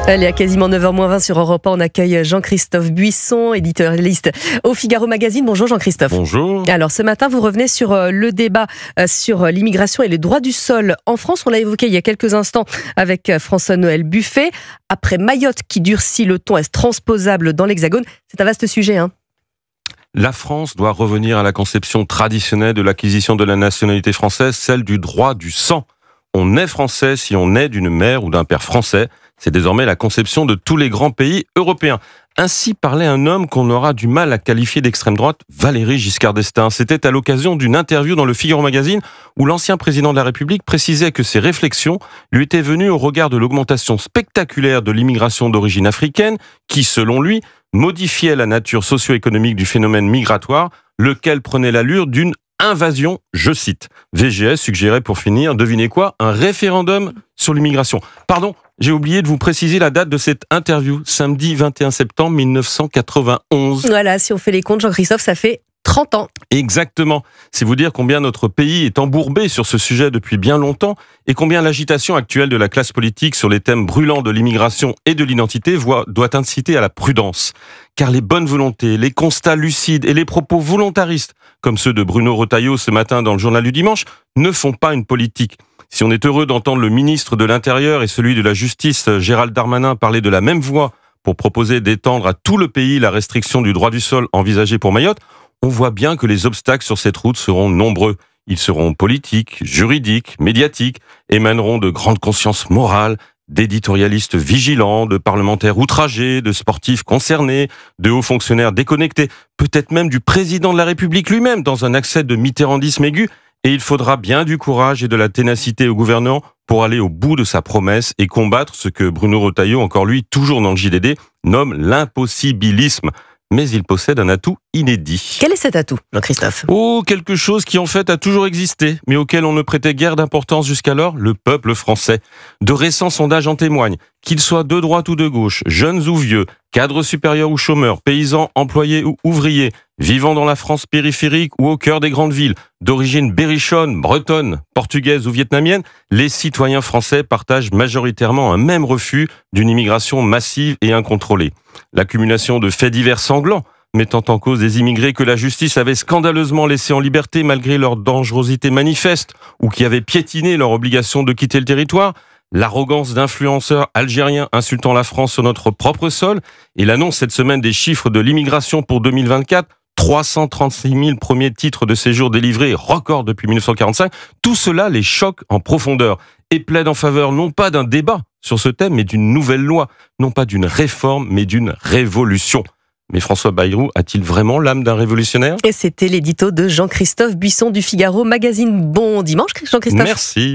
Allez, à quasiment 9h20 sur Europe 1, on accueille Jean-Christophe Buisson, éditorialiste au Figaro Magazine. Bonjour Jean-Christophe. Bonjour. Alors ce matin, vous revenez sur le débat sur l'immigration et les droits du sol en France. On l'a évoqué il y a quelques instants avec François-Noël Buffet. Après Mayotte qui durcit le ton, est-ce transposable dans l'Hexagone? C'est un vaste sujet, hein. La France doit revenir à la conception traditionnelle de l'acquisition de la nationalité française, celle du droit du sang. On est français si on est d'une mère ou d'un père français. C'est désormais la conception de tous les grands pays européens. Ainsi parlait un homme qu'on aura du mal à qualifier d'extrême droite, Valéry Giscard d'Estaing. C'était à l'occasion d'une interview dans le Figaro Magazine où l'ancien président de la République précisait que ses réflexions lui étaient venues au regard de l'augmentation spectaculaire de l'immigration d'origine africaine qui, selon lui, modifiait la nature socio-économique du phénomène migratoire, lequel prenait l'allure d'une invasion, je cite. VGS suggérait pour finir, devinez quoi, un référendum sur l'immigration. Pardon, j'ai oublié de vous préciser la date de cette interview, samedi 21 septembre 1991. Voilà, si on fait les comptes, Jean-Christophe, ça fait 30 ans. Exactement. C'est vous dire combien notre pays est embourbé sur ce sujet depuis bien longtemps et combien l'agitation actuelle de la classe politique sur les thèmes brûlants de l'immigration et de l'identité doit inciter à la prudence. Car les bonnes volontés, les constats lucides et les propos volontaristes, comme ceux de Bruno Retailleau ce matin dans le journal du dimanche, ne font pas une politique. Si on est heureux d'entendre le ministre de l'Intérieur et celui de la Justice, Gérald Darmanin, parler de la même voix pour proposer d'étendre à tout le pays la restriction du droit du sol envisagée pour Mayotte, on voit bien que les obstacles sur cette route seront nombreux. Ils seront politiques, juridiques, médiatiques, émaneront de grandes consciences morales, d'éditorialistes vigilants, de parlementaires outragés, de sportifs concernés, de hauts fonctionnaires déconnectés, peut-être même du président de la République lui-même dans un accès de mitterrandisme aigu. Et il faudra bien du courage et de la ténacité au gouvernant pour aller au bout de sa promesse et combattre ce que Bruno Retailleau, encore lui, toujours dans le JDD, nomme l'impossibilisme. Mais il possède un atout inédit. Quel est cet atout, Jean-Christophe? Oh, quelque chose qui en fait a toujours existé, mais auquel on ne prêtait guère d'importance jusqu'alors, le peuple français. De récents sondages en témoignent. Qu'ils soient de droite ou de gauche, jeunes ou vieux, cadres supérieurs ou chômeurs, paysans, employés ou ouvriers, vivant dans la France périphérique ou au cœur des grandes villes, d'origine berrichonne, bretonne, portugaise ou vietnamienne, les citoyens français partagent majoritairement un même refus d'une immigration massive et incontrôlée. L'accumulation de faits divers sanglants, mettant en cause des immigrés que la justice avait scandaleusement laissés en liberté malgré leur dangerosité manifeste ou qui avaient piétiné leur obligation de quitter le territoire, l'arrogance d'influenceurs algériens insultant la France sur notre propre sol et l'annonce cette semaine des chiffres de l'immigration pour 2024, 336 000 premiers titres de séjour délivrés, record depuis 1945, tout cela les choque en profondeur et plaide en faveur non pas d'un débat sur ce thème, mais d'une nouvelle loi, non pas d'une réforme, mais d'une révolution. Mais François Bayrou a-t-il vraiment l'âme d'un révolutionnaire? Et c'était l'édito de Jean-Christophe Buisson du Figaro Magazine. Bon dimanche, Jean-Christophe. Merci.